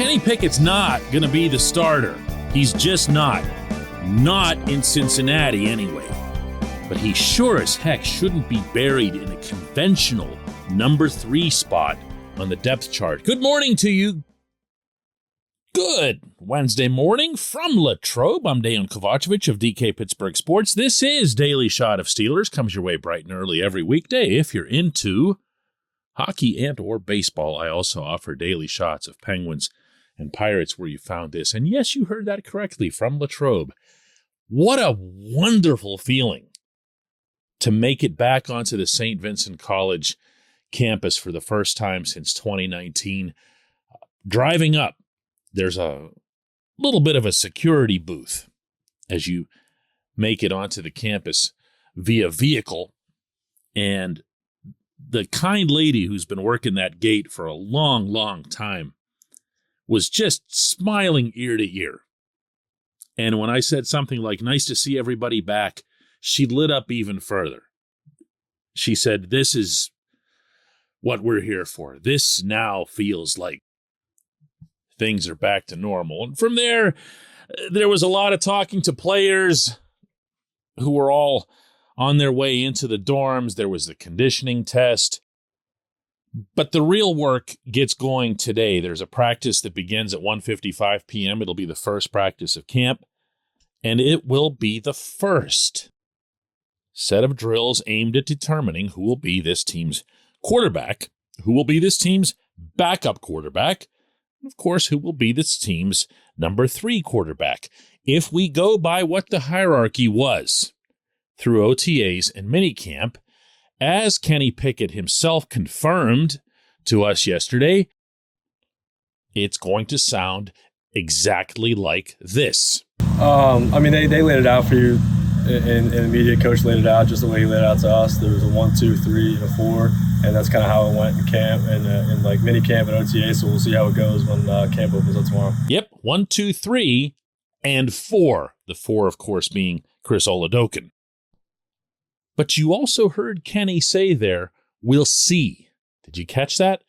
Kenny Pickett's not going to be the starter. He's just not. Not in Cincinnati anyway. But he sure as heck shouldn't be buried in a conventional number 3 spot on the depth chart. Good morning to you. Good Wednesday morning from Latrobe. I'm Dejan Kovacevic of DK Pittsburgh Sports. This is Daily Shot of Steelers. Comes your way bright and early every weekday. If you're into hockey and or baseball, I also offer daily shots of Penguins and Pirates where you found this. And yes, you heard that correctly, from Latrobe. What a wonderful feeling to make it back onto the St. Vincent College campus for the first time since 2019. Driving up, there's a little bit of a security booth as you make it onto the campus via vehicle. And the kind lady who's been working that gate for a long, long time was just smiling ear to ear. And when I said something like, "Nice to see everybody back," she lit up even further. She said, "This is what we're here for. This now feels like things are back to normal." And from there was a lot of talking to players who were all on their way into the dorms. There was the conditioning test. But the real work gets going today. There's a practice that begins at 1:55 p.m. It'll be the first practice of camp, and it will be the first set of drills aimed at determining who will be this team's quarterback, who will be this team's backup quarterback, and of course, who will be this team's number 3 quarterback. If we go by what the hierarchy was through OTAs and minicamp, as Kenny Pickett himself confirmed to us yesterday, it's going to sound exactly like this. They laid it out for you, and the media coach laid it out just the way he laid it out to us. There was a 1, 2, 3, and a 4, and that's kind of how it went in camp and in like mini camp and OTA. So we'll see how it goes when camp opens up tomorrow. Yep, 1, 2, 3, and 4. The 4, of course, being Chris Oladokun. But you also heard Kenny say there, "We'll see." Did you catch that?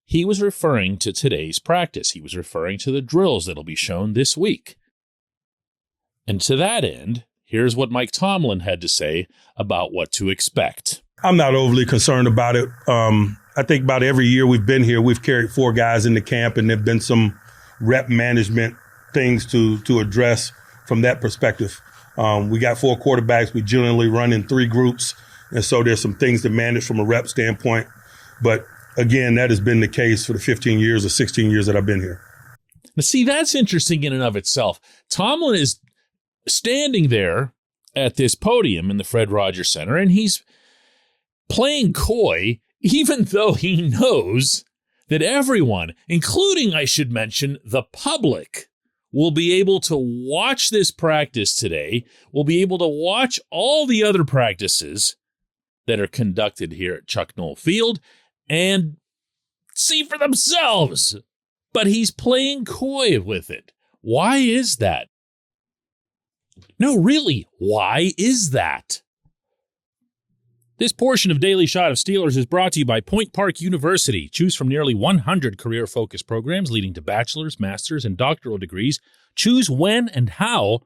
He was referring to today's practice. He was referring to the drills that'll be shown this week. And to that end, here's what Mike Tomlin had to say about what to expect. I'm not overly concerned about it. I think about every year we've been here, we've carried 4 guys into camp, and there have been some rep management things to address from that perspective. We got 4 quarterbacks. We generally run in 3 groups, and so there's some things to manage from a rep standpoint. But again, that has been the case for the 15 years or 16 years that I've been here. Now, see, that's interesting in and of itself. Tomlin is standing there at this podium in the Fred Rogers Center, and he's playing coy, even though he knows that everyone, including, I should mention, the public, will be able to watch this practice today, will be able to watch all the other practices that are conducted here at Chuck Noll Field and see for themselves. But he's playing coy with it. Why is that? No, really, why is that? This portion of Daily Shot of Steelers is brought to you by Point Park University. Choose from nearly 100 career-focused programs leading to bachelor's, master's, and doctoral degrees. Choose when and how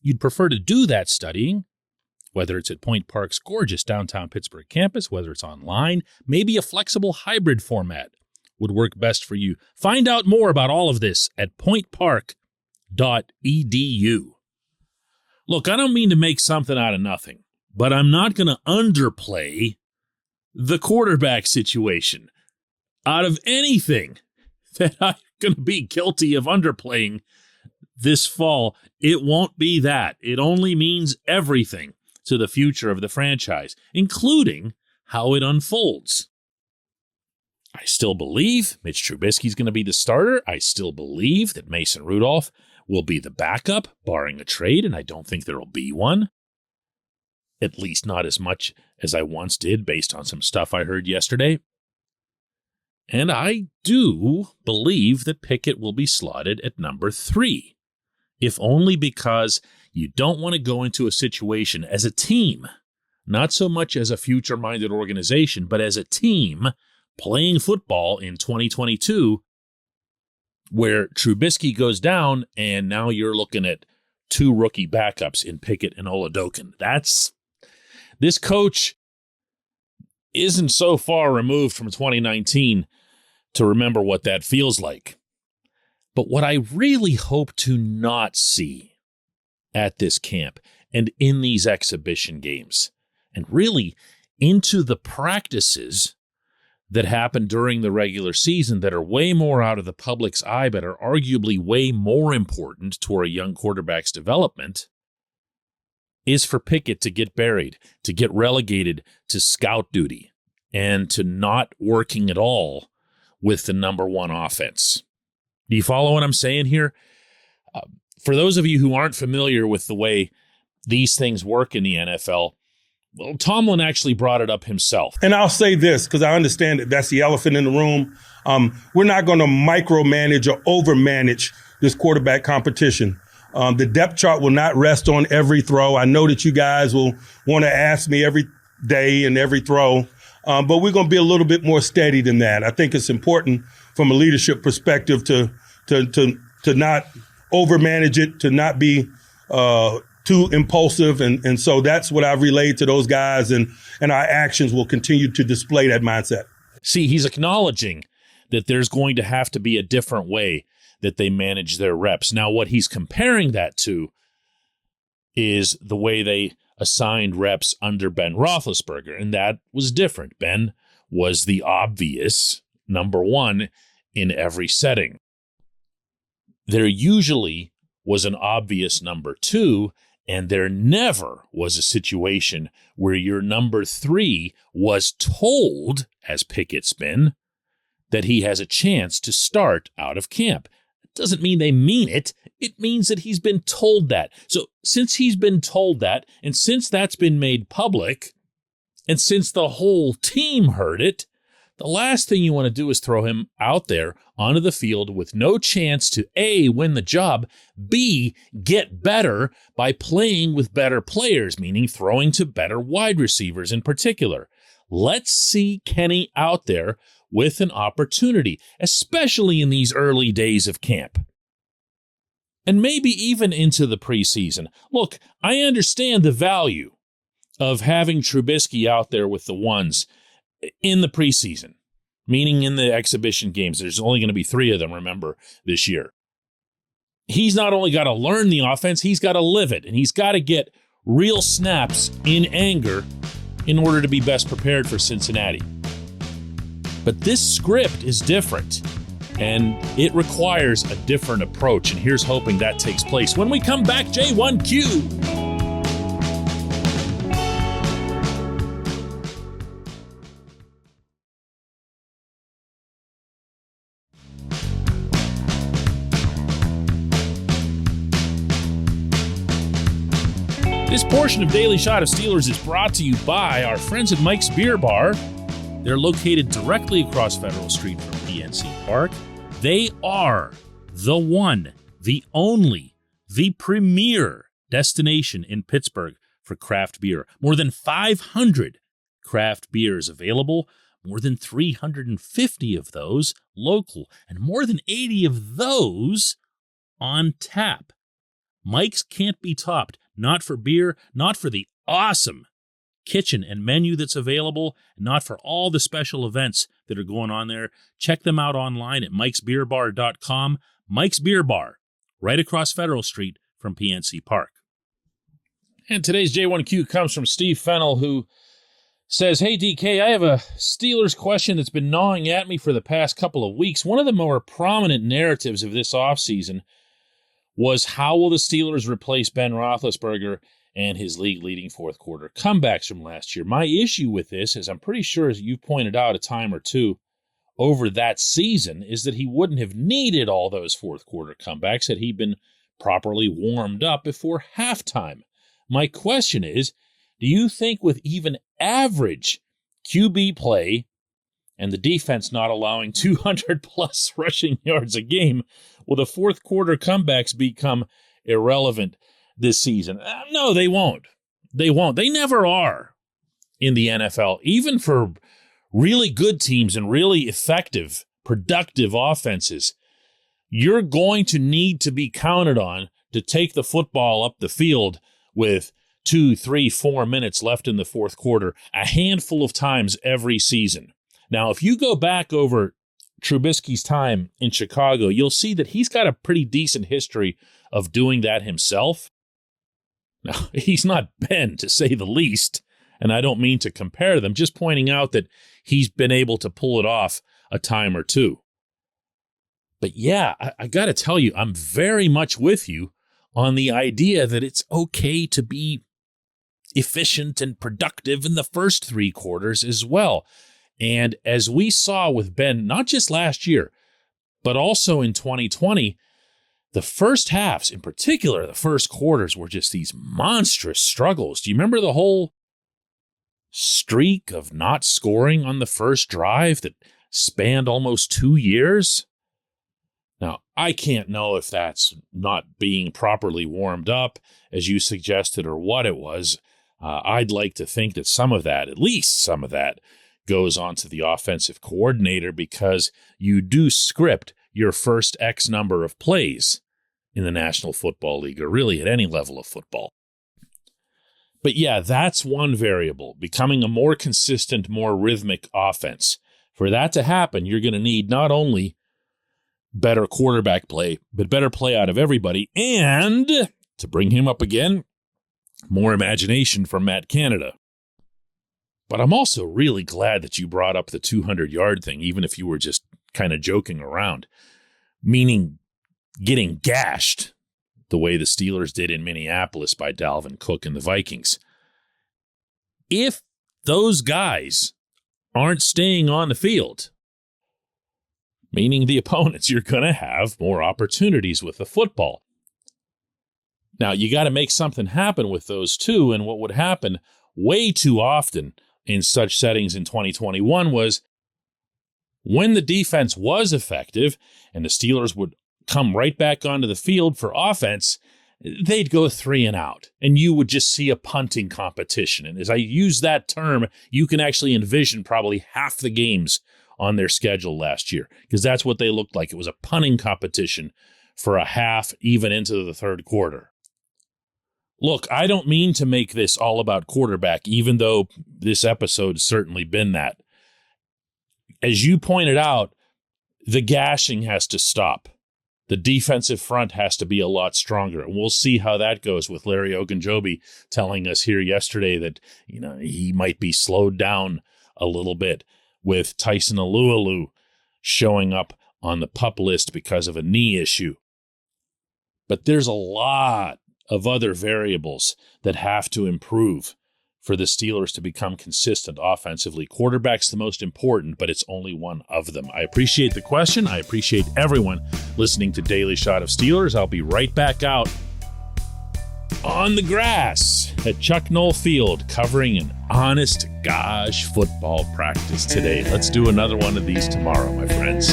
you'd prefer to do that studying, whether it's at Point Park's gorgeous downtown Pittsburgh campus, whether it's online, maybe a flexible hybrid format would work best for you. Find out more about all of this at pointpark.edu. Look, I don't mean to make something out of nothing, but I'm not going to underplay the quarterback situation. Out of anything that I'm going to be guilty of underplaying this fall, it won't be that. It only means everything to the future of the franchise, including how it unfolds. I still believe Mitch Trubisky's going to be the starter. I still believe that Mason Rudolph will be the backup, barring a trade, and I don't think there will be one. At least not as much as I once did based on some stuff I heard yesterday. And I do believe that Pickett will be slotted at number 3, if only because you don't want to go into a situation as a team, not so much as a future-minded organization, but as a team playing football in 2022, where Trubisky goes down, and now you're looking at two rookie backups in Pickett and Oladokin. This coach isn't so far removed from 2019 to remember what that feels like. But what I really hope to not see at this camp and in these exhibition games, and really into the practices that happen during the regular season that are way more out of the public's eye but are arguably way more important to a young quarterback's development, is for Pickett to get buried, to get relegated to scout duty, and to not working at all with the number one offense. Do you follow what I'm saying here? For those of you who aren't familiar with the way these things work in the NFL, well, Tomlin actually brought it up himself. And I'll say this, because I understand that that's the elephant in the room. We're not going to micromanage or overmanage this quarterback competition. The depth chart will not rest on every throw. I know that you guys will want to ask me every day and every throw, but we're going to be a little bit more steady than that. I think it's important from a leadership perspective to not overmanage it, to not be too impulsive. And so that's what I've relayed to those guys, and our actions will continue to display that mindset. See, he's acknowledging that there's going to have to be a different way that they manage their reps. Now, what he's comparing that to is the way they assigned reps under Ben Roethlisberger, and that was different. Ben was the obvious number one in every setting. There usually was an obvious number two, and there never was a situation where your number three was told, as Pickett's been, that he has a chance to start out of camp. It doesn't mean they mean it. It means that he's been told that. So since he's been told that, and since that's been made public, and since the whole team heard it, the last thing you want to do is throw him out there onto the field with no chance to A, win the job, B, get better by playing with better players, meaning throwing to better wide receivers in particular. Let's see Kenny out there with an opportunity, especially in these early days of camp. And maybe even into the preseason. Look, I understand the value of having Trubisky out there with the ones in the preseason, meaning in the exhibition games. There's only going to be 3 of them, remember, this year. He's not only got to learn the offense, he's got to live it, and he's got to get real snaps in anger in order to be best prepared for Cincinnati. But this script is different, and it requires a different approach, and here's hoping that takes place when we come back. J1Q. This portion of Daily Shot of Steelers is brought to you by our friends at Mike's Beer Bar. They're located directly across Federal Street from PNC Park. They are the one, the only, the premier destination in Pittsburgh for craft beer. More than 500 craft beers available, more than 350 of those local, and more than 80 of those on tap. Mike's can't be topped. Not for beer, not for the awesome kitchen and menu that's available, and not for all the special events that are going on there. Check them out online at mikesbeerbar.com. Mike's Beer Bar, right across Federal Street from PNC Park. And today's J1Q comes from Steve Fennell, who says, "Hey, DK, I have a Steelers question that's been gnawing at me for the past couple of weeks. One of the more prominent narratives of this offseason was how will the Steelers replace Ben Roethlisberger and his league-leading fourth-quarter comebacks from last year. My issue with this, as I'm pretty sure as you've pointed out a time or two over that season, is that he wouldn't have needed all those fourth-quarter comebacks had he been properly warmed up before halftime. My question is, do you think with even average QB play and the defense not allowing 200-plus rushing yards a game, will the fourth-quarter comebacks become irrelevant this season? No, they won't. They won't. They never are in the NFL. Even for really good teams and really effective, productive offenses, you're going to need to be counted on to take the football up the field with 2, 3, 4 minutes left in the fourth quarter a handful of times every season. Now, if you go back over Trubisky's time in Chicago, you'll see that he's got a pretty decent history of doing that himself. Now, he's not Ben, to say the least, and I don't mean to compare them, just pointing out that he's been able to pull it off a time or two. But yeah, I got to tell you, I'm very much with you on the idea that it's okay to be efficient and productive in the first 3 quarters as well. And as we saw with Ben, not just last year, but also in 2020, the first halves, in particular, the first quarters, were just these monstrous struggles. Do you remember the whole streak of not scoring on the first drive that spanned almost 2 years? Now, I can't know if that's not being properly warmed up, as you suggested, or what it was. I'd like to think that some of that, at least some of that, goes on to the offensive coordinator, because you do script your first X number of plays in the National Football League, or really at any level of football. But yeah, that's one variable, becoming a more consistent, more rhythmic offense. For that to happen, you're going to need not only better quarterback play, but better play out of everybody, and, to bring him up again, more imagination from Matt Canada. But I'm also really glad that you brought up the 200-yard thing, even if you were just kind of joking around, meaning getting gashed the way the Steelers did in Minneapolis by Dalvin Cook and the Vikings. If those guys aren't staying on the field, meaning the opponents, you're going to have more opportunities with the football. Now, you got to make something happen with those two, and what would happen way too often in such settings in 2021 was when the defense was effective and the Steelers would come right back onto the field for offense, they'd go 3 and out, and you would just see a punting competition. And as I use that term, you can actually envision probably half the games on their schedule last year, because that's what they looked like. It was a punting competition for a half, even into the third quarter. Look, I don't mean to make this all about quarterback, even though this episode's certainly been that. As you pointed out, the gashing has to stop. The defensive front has to be a lot stronger. And we'll see how that goes with Larry Ogunjobi telling us here yesterday that, he might be slowed down a little bit, with Tyson Alualu showing up on the PUP list because of a knee issue. But there's a lot of other variables that have to improve for the Steelers to become consistent offensively. Quarterback's the most important, but it's only one of them. I appreciate the question. I appreciate everyone listening to Daily Shot of Steelers. I'll be right back out on the grass at Chuck Knoll Field, covering an honest gosh football practice today. Let's do another one of these tomorrow, my friends.